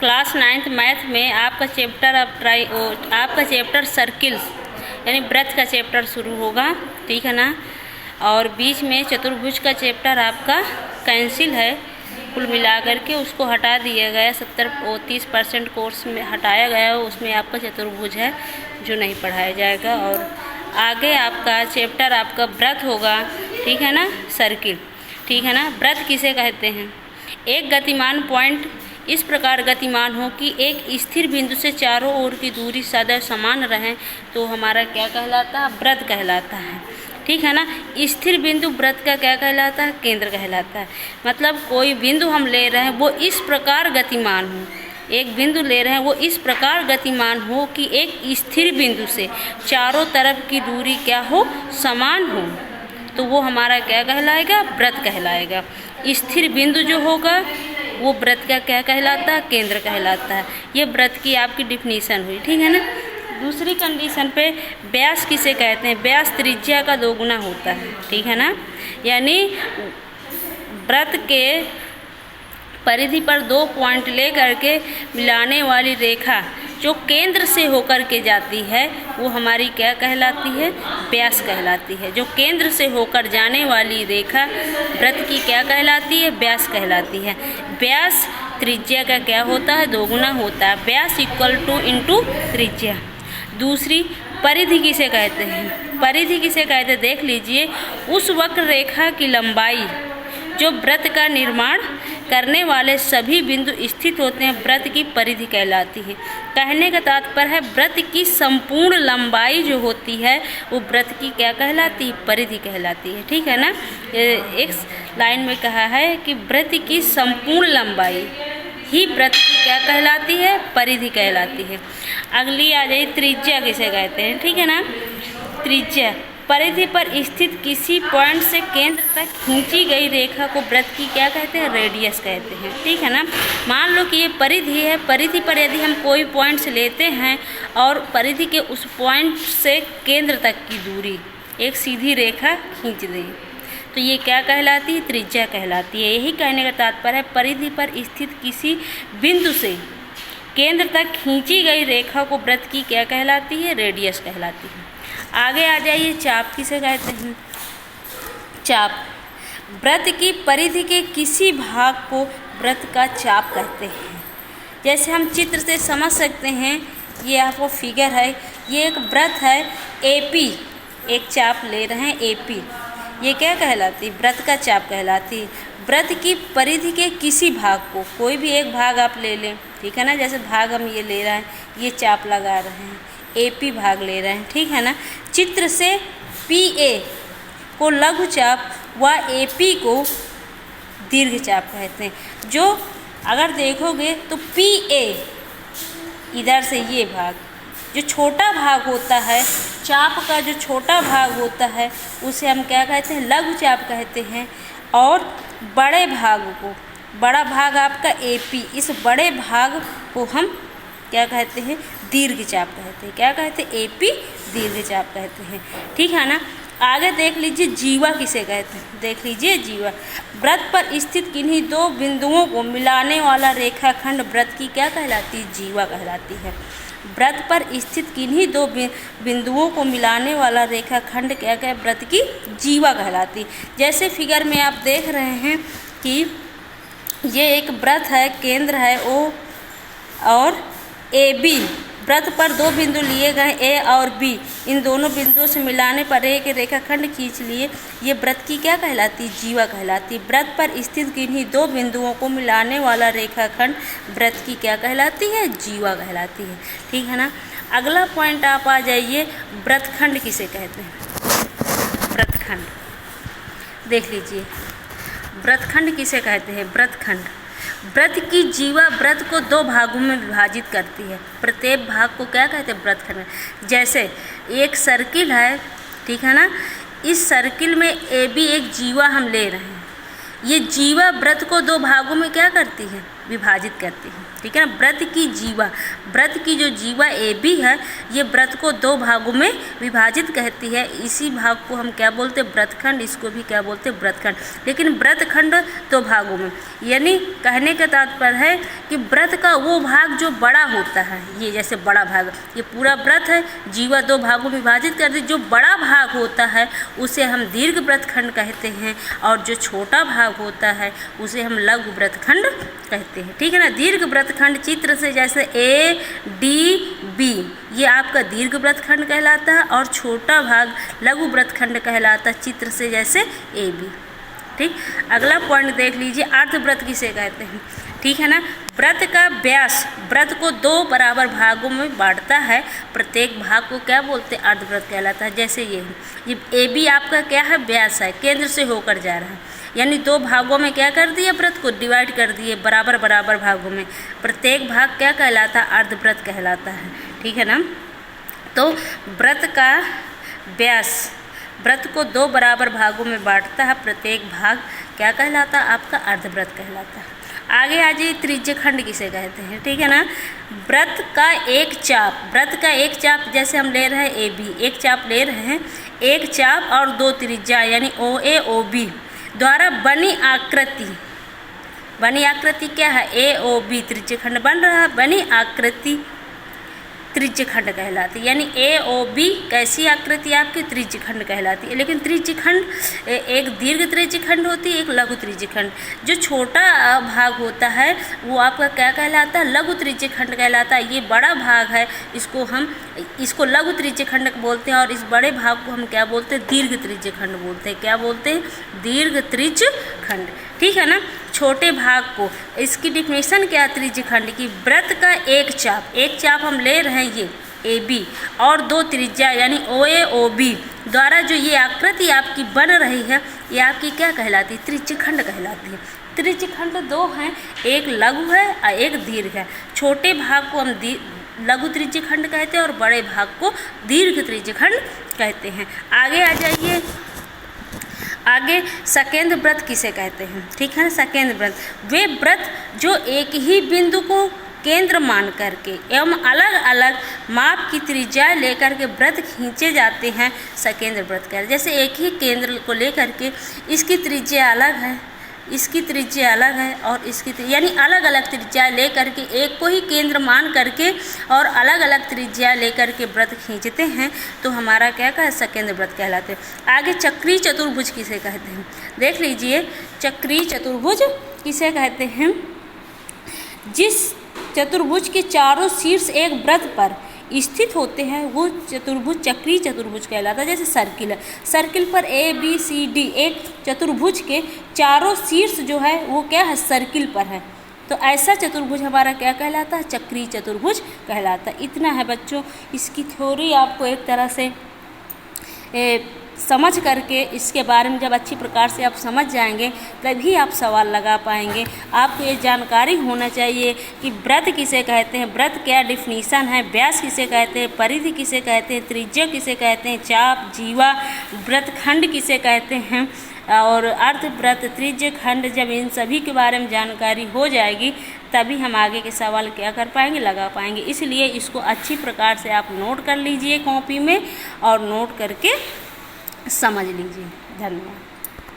Class 9th math में आपका chapter circles यानी वृत्त का चैप्टर शुरू होगा, ठीक है ना। और बीच में चतुर्भुज का चैप्टर आपका कैंसिल है, कुल मिलाकर के उसको हटा दिया गया। 30% कोर्स में हटाया गया, उसमें आपका चतुर्भुज है जो नहीं पढ़ाया जाएगा। और आगे आपका चैप्टर आपका वृत्त होगा, ठीक है ना, सर्किल, ठीक है ना। वृत्त किसे कहते हैं? एक गतिमान पॉइंट इस प्रकार गतिमान हो कि एक स्थिर बिंदु से चारों ओर की दूरी सदैव समान रहें तो हमारा क्या कहलाता है? वृत्त कहलाता है, ठीक है ना। स्थिर बिंदु वृत्त का क्या कहलाता है? केंद्र कहलाता है। मतलब कोई बिंदु हम ले रहे हैं वो इस प्रकार गतिमान हो, एक बिंदु ले रहे हैं वो इस प्रकार गतिमान हो कि एक स्थिर बिंदु से चारों तरफ की दूरी क्या हो? समान हो, तो वो हमारा क्या कहलाएगा? वृत्त कहलाएगा। स्थिर बिंदु जो होगा वो वृत्त का क्या कहलाता है? केंद्र कहलाता है। ये वृत्त की आपकी डिफिनीशन हुई, ठीक है ना। दूसरी कंडीशन पे व्यास किसे कहते हैं? व्यास त्रिज्या का 2 गुना होता है, ठीक है ना। यानी वृत्त के परिधि पर 2 पॉइंट ले करके मिलाने वाली रेखा जो केंद्र से होकर के जाती है वो हमारी क्या कहलाती है? व्यास कहलाती है। जो केंद्र से होकर जाने वाली रेखा वृत्त की क्या कहलाती है? व्यास कहलाती है। व्यास त्रिज्या का क्या होता है? 2 गुना होता है। व्यास इक्वल टू इंटू त्रिज्या। दूसरी परिधि किसे कहते हैं? परिधि किसे कहते हैं? देख लीजिए, उस वक्र रेखा की लंबाई जो वृत्त का निर्माण करने वाले सभी बिंदु स्थित होते हैं वृत्त की परिधि कहलाती है। कहने का तात्पर्य है वृत्त की संपूर्ण लंबाई जो होती है वो वृत्त की क्या कहलाती है? परिधि कहलाती है, ठीक है ना। एक लाइन में कहा है कि वृत्त की संपूर्ण लंबाई ही वृत्त की क्या कहलाती है? परिधि कहलाती है। अगली आ जाए त्रिज्या किसे कहते हैं, ठीक है ना। त्रिज्या परिधि पर स्थित किसी पॉइंट से केंद्र तक खींची गई रेखा को वृत्त की क्या कहते हैं? रेडियस कहते हैं, ठीक है ना। मान लो कि ये परिधि है, परिधि पर यदि हम कोई पॉइंट्स लेते हैं और परिधि के उस पॉइंट से केंद्र तक की दूरी एक सीधी रेखा खींच दें तो ये क्या कहलाती है? त्रिज्या कहलाती है। यही कहने का तात्पर्य है परिधि पर स्थित किसी बिंदु से केंद्र तक खींची गई रेखा को वृत्त की क्या कहलाती है? रेडियस कहलाती है। आगे आ जाइए, चाप किसे कहते हैं? चाप वृत्त की परिधि के किसी भाग को वृत्त का चाप कहते हैं। जैसे हम चित्र से समझ सकते हैं, ये आपको फिगर है, ये एक वृत्त है AP, एक चाप ले रहे हैं AP, ये क्या कहलाती है? वृत्त का चाप कहलाती है। वृत्त की परिधि के किसी भाग को, कोई भी एक भाग आप ले लें, ठीक है ना। जैसे भाग हम ये ले रहे हैं, ये चाप लगा रहे हैं, AP भाग ले रहे हैं, ठीक है ना। चित्र से PA को लघु चाप व AP को दीर्घ चाप कहते हैं। जो अगर देखोगे तो PA इधर से ये भाग जो छोटा भाग होता है, चाप का जो छोटा भाग होता है उसे हम क्या कहते हैं? लघु चाप कहते हैं। और बड़े भाग को, बड़ा भाग आपका AP, इस बड़े भाग को हम क्या कहते हैं? दीर्घ चाप कहते हैं। क्या कहते हैं? AP दीर्घ चाप कहते हैं, ठीक है ना। आगे देख लीजिए, जीवा किसे कहते हैं? देख लीजिए, जीवा वृत्त पर स्थित किन्हीं 2 बिंदुओं को मिलाने वाला रेखाखंड वृत्त की क्या कहलाती है? जीवा कहलाती है। वृत्त पर स्थित किन्हीं 2 बिंदुओं को मिलाने वाला रेखाखंड क्या क्या वृत्त की जीवा कहलाती है। जैसे फिगर में आप देख रहे हैं कि ये एक वृत्त है, केंद्र है O और AB। वृत्त पर 2 बिंदु लिए गए A और B, इन दोनों बिंदुओं से मिलाने पर एक रेखाखंड खींच लिए, ये वृत्त की क्या कहलाती है? जीवा कहलाती है। वृत्त पर स्थित किन्हीं 2 बिंदुओं को मिलाने वाला रेखाखंड वृत्त की क्या कहलाती है? जीवा कहलाती है, ठीक है ना। अगला पॉइंट आप आ जाइए, वृत्तखंड किसे कहते हैं? वृत्तखंड देख लीजिए, वृत्तखंड किसे कहते हैं? वृत्तखंड वृत्त की जीवा वृत्त को 2 भागों में विभाजित करती है। प्रत्येक भाग को क्या कहते हैं? वृत्तखंड। जैसे एक सर्किल है, ठीक है ना, इस सर्किल में AB एक जीवा हम ले रहे हैं, ये जीवा वृत्त को 2 भागों में क्या करती है? विभाजित करती है। ठीक है ना। व्रत की जो जीवा AB है, ये व्रत को 2 भागों में विभाजित कहती है। इसी भाग को हम क्या बोलते हैं, व्रतखंड। इसको भी क्या बोलते हैं, व्रतखंड। लेकिन व्रतखंड 2 भागों में, यानी कहने का तात्पर्य है कि व्रत का वो भाग जो बड़ा होता है, ये जैसे बड़ा भाग, ये पूरा व्रत है, जीवा 2 भागों में विभाजित कर दी। जो बड़ा भाग होता है उसे हम दीर्घ व्रतखंड कहते हैं, और जो छोटा भाग होता है उसे हम लघु व्रतखंड कहते हैं। ठीक है ना। दीर्घ व्रतखंड चित्र से जैसे ADB, ये आपका दीर्घ व्रतखंड कहलाता है, और छोटा भाग लघु व्रतखंड कहलाता है, चित्र से जैसे AB। ठीक। अगला पॉइंट देख लीजिए, अर्धव्रत किसे कहते हैं। ठीक है ना। व्रत का व्यास व्रत को 2 बराबर भागों में बांटता है। प्रत्येक भाग को क्या बोलते हैं, अर्धव्रत कहलाता है। जैसे ये AB आपका क्या है, व्यास है, केंद्र से होकर जा रहा है, यानी 2 भागों में क्या कर दिया, व्रत को डिवाइड कर दिए बराबर बराबर भागों में। प्रत्येक भाग क्या कहलाता है, अर्धव्रत कहलाता है। ठीक है ना। तो व्रत का व्यास व्रत को 2 बराबर भागों में बांटता है। प्रत्येक भाग क्या कहलाता है, आपका अर्धव्रत कहलाता है। आगे आ जाइए, त्रिज्यखंड किसे कहते हैं। ठीक है ना। व्रत का एक चाप जैसे हम ले रहे हैं AB, एक चाप ले रहे हैं, एक चाप और 2 त्रिज्या यानी OA OB द्वारा बनी आकृति क्या है, AOB त्रिज्यखंड बन रहा है, बनी आकृति त्रिज्यखंड कहलाती है। यानी AOB कैसी आकृति आपकी, त्रिज्यखंड कहलाती है। लेकिन त्रिज्यखंड एक दीर्घ त्रिज्यखंड होती है, एक लघु त्रिज्यखंड। जो छोटा भाग होता है वो आपका क्या कहलाता है, लघु त्रिज्यखंड कहलाता है। ये बड़ा भाग है, इसको लघु त्रिज्यखंड बोलते हैं, और इस बड़े भाग को हम क्या बोलते हैं, दीर्घ त्रिज्यखंड बोलते हैं। क्या बोलते हैं, दीर्घ त्रिज्यखंड। ठीक है ना। छोटे भाग को, इसकी डिफिनेशन क्या है त्रिज्यखंड की, व्रत का एक चाप हम ले रहे हैं ये AB, और 2 त्रिज्या यानी OA OB द्वारा जो ये आकृति आपकी बन रही है, ये आपकी क्या कहलाती है, त्रिज्यखंड कहलाती है। त्रिज्यखंड 2 हैं, एक लघु है और एक दीर्घ है। छोटे भाग को हम लघु त्रिज्यखंड कहते हैं, और बड़े भाग को दीर्घ त्रिज्यखंड कहते हैं। आगे आ जाइए, आगे सकेंद्र व्रत किसे कहते हैं। ठीक है ना। सकेंद्र व्रत वे व्रत जो एक ही बिंदु को केंद्र मान करके एवं अलग अलग माप की त्रिज्या लेकर के व्रत खींचे जाते हैं, सकेंद्र व्रत कहते हैं। जैसे एक ही केंद्र को लेकर के इसकी त्रिज्या अलग है, इसकी त्रिज्या अलग है, और इसकी यानी अलग अलग त्रिज्या लेकर के एक को ही केंद्र मान करके और अलग अलग त्रिज्या लेकर के व्रत खींचते हैं, तो हमारा क्या कहते हैं, सकेंद्र व्रत कहलाते हैं। आगे चक्रीय चतुर्भुज किसे कहते हैं, देख लीजिए। चक्रीय चतुर्भुज किसे कहते हैं, जिस चतुर्भुज के चारों शीर्ष एक वृत्त पर स्थित होते हैं वो चतुर्भुज चक्रीय चतुर्भुज कहलाता है। जैसे सर्किल है, सर्किल पर ABCD एक चतुर्भुज के चारों शीर्ष जो है वो क्या है, सर्किल पर है, तो ऐसा चतुर्भुज हमारा क्या कहलाता है, चक्रीय चतुर्भुज कहलाता है। इतना है बच्चों, इसकी थ्योरी आपको एक तरह से समझ करके इसके बारे में जब अच्छी प्रकार से आप समझ जाएंगे तभी आप सवाल लगा पाएंगे। आपको ये जानकारी होना चाहिए कि व्रत किसे कहते हैं, व्रत क्या डिफिनीशन है, व्यास किसे कहते हैं, परिधि किसे कहते हैं, त्रिज्या किसे कहते हैं, चाप, जीवा, व्रतखंड किसे कहते हैं, और अर्धव्रत, त्रिज्यखंड। जब इन सभी के बारे में जानकारी हो जाएगी तभी हम आगे के सवाल क्या कर पाएंगे, लगा पाएंगे। इसलिए इसको अच्छी प्रकार से आप नोट कर लीजिए कॉपी में, और नोट करके समझ लीजिए। धन्यवाद।